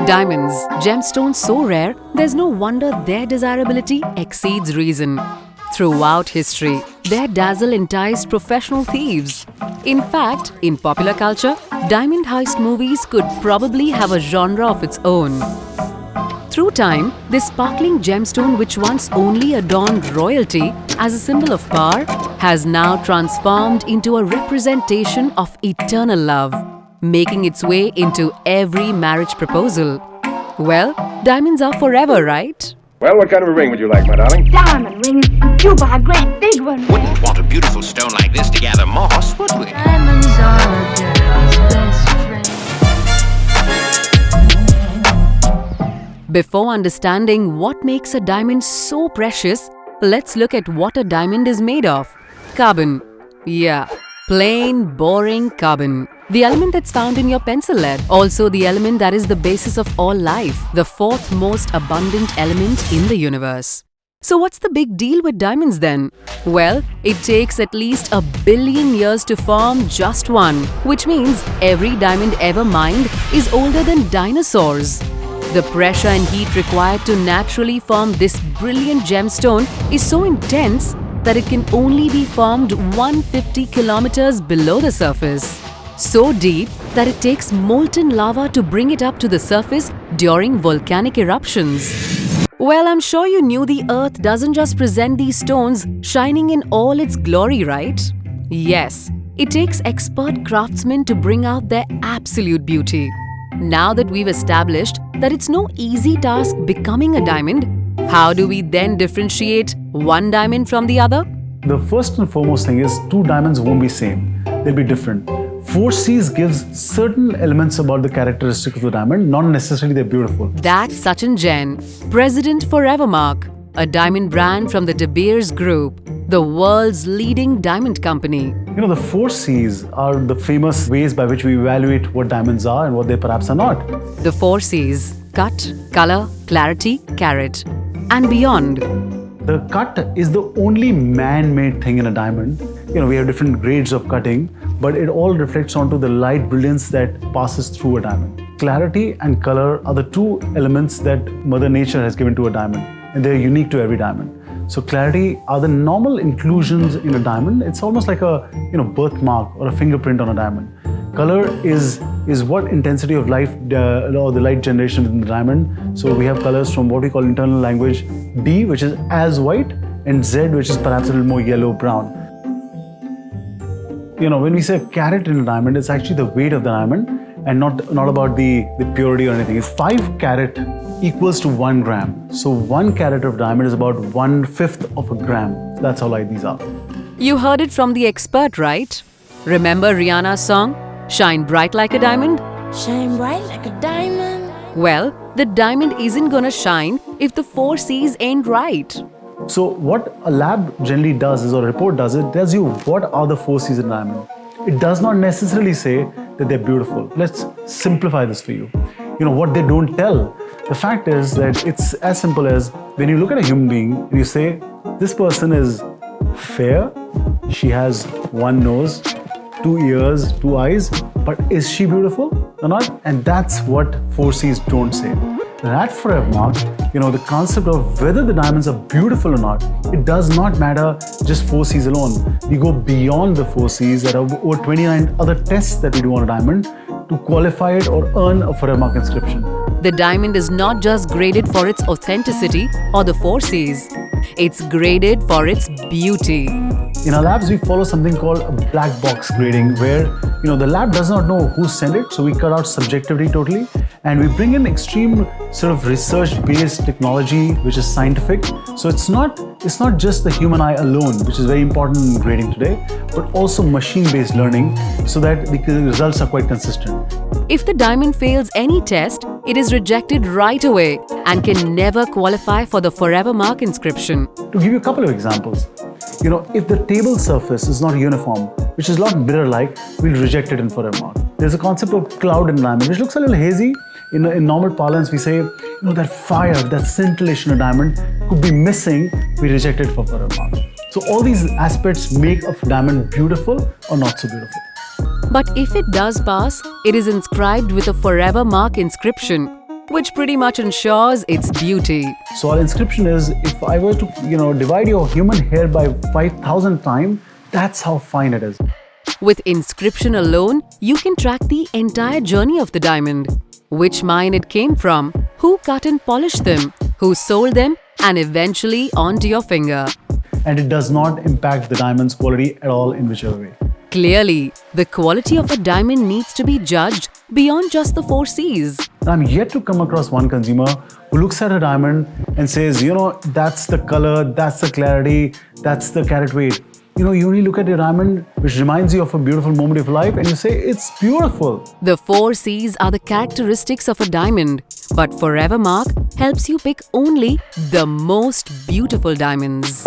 Diamonds, gemstones so rare, there's no wonder their desirability exceeds reason. Throughout history, their dazzle enticed professional thieves. In fact, in popular culture, diamond heist movies could probably have a genre of its own. Through time, this sparkling gemstone, which once only adorned royalty as a symbol of power, has now transformed into a representation of eternal love, making its way into every marriage proposal. Well, diamonds are forever, right? Well, what kind of a ring would you like, my darling? Diamond ring. You buy a great big one. Wouldn't want a beautiful stone like this to gather moss, would we? Diamonds are a girl's best friend. Before understanding what makes a diamond so precious, let's look at what a diamond is made of. Carbon. Yeah, plain, boring carbon. The element that's found in your pencil lead. Also the element that is the basis of all life. The fourth most abundant element in the universe. So what's the big deal with diamonds then? Well, it takes at least 1 billion years to form just one, which means every diamond ever mined is older than dinosaurs. The pressure and heat required to naturally form this brilliant gemstone is so intense that it can only be formed 150 kilometers below the surface. So deep that it takes molten lava to bring it up to the surface during volcanic eruptions. Well, I'm sure you knew the earth doesn't just present these stones shining in all its glory, right? Yes, it takes expert craftsmen to bring out their absolute beauty. Now that we've established that it's no easy task becoming a diamond, how do we then differentiate one diamond from the other? The first and foremost thing is two diamonds won't be same. They'll be different. 4Cs gives certain elements about the characteristics of the diamond, not necessarily they're beautiful. That's Sachin Jain, President for Evermark, a diamond brand from the De Beers Group, the world's leading diamond company. You know, the 4Cs are the famous ways by which we evaluate what diamonds are and what they perhaps are not. The 4Cs: cut, color, clarity, carat, and beyond. The cut is the only man-made thing in a diamond. You know, we have different grades of cutting, but it all reflects onto the light brilliance that passes through a diamond. Clarity and color are the two elements that Mother Nature has given to a diamond, and they're unique to every diamond. So clarity are the normal inclusions in a diamond. It's almost like a birthmark or a fingerprint on a diamond. Color is what intensity of light or the light generation in the diamond. So we have colors from what we call internal language D, which is as white, and Z, which is perhaps a little more yellow brown. You know, when we say carat in a diamond, it's actually the weight of the diamond and not about the purity or anything. It's 5 carat equals to 1 gram. So 1 carat of diamond is about 1/5 of a gram. That's how light these are. You heard it from the expert, right? Remember Rihanna's song, Shine Bright Like a Diamond? Shine bright like a diamond. Well, the diamond isn't gonna shine if the 4Cs ain't right. So what a lab generally does is, or a report does, it tells you what are the 4Cs in a diamond. It does not necessarily say that they're beautiful. Let's simplify this for you. You know, what they don't tell. The fact is that it's as simple as when you look at a human being and you say, this person is fair, she has 1 nose, 2 ears, 2 eyes, but is she beautiful or not? And that's what 4Cs don't say. At Evermark, you know, the concept of whether the diamonds are beautiful or not, it does not matter just 4Cs alone. We go beyond the 4Cs. There are over 29 other tests that we do on a diamond to qualify it or earn a Evermark inscription. The diamond is not just graded for its authenticity or the 4Cs. It's graded for its beauty. In our labs, we follow something called a black box grading, where the lab does not know who sent it, so we cut out subjectivity totally, and we bring in extreme sort of research-based technology, which is scientific. So it's not just the human eye alone, which is very important in grading today, but also machine-based learning, so that the results are quite consistent. If the diamond fails any test, it is rejected right away and can never qualify for the Evermark inscription. To give you a couple of examples, if the table surface is not uniform, which is a lot mirror-like, we'll reject it in Evermark. There's a concept of cloud in diamond, which looks a little hazy. In normal parlance, we say, that fire, that scintillation of diamond could be missing, we reject it for Evermark. So all these aspects make a diamond beautiful or not so beautiful. But if it does pass, it is inscribed with a Evermark inscription. which pretty much ensures its beauty. So our inscription is, if I were to, divide your human hair by 5,000 times, that's how fine it is. With inscription alone, you can track the entire journey of the diamond. Which mine it came from, who cut and polished them, who sold them, and eventually onto your finger. And it does not impact the diamond's quality at all in whichever way. Clearly, the quality of a diamond needs to be judged beyond just the 4 C's. I'm yet to come across one consumer who looks at a diamond and says, that's the color, that's the clarity, that's the carat weight. You only look at a diamond which reminds you of a beautiful moment of life and you say, it's beautiful. The 4 C's are the characteristics of a diamond, but Forever Mark helps you pick only the most beautiful diamonds.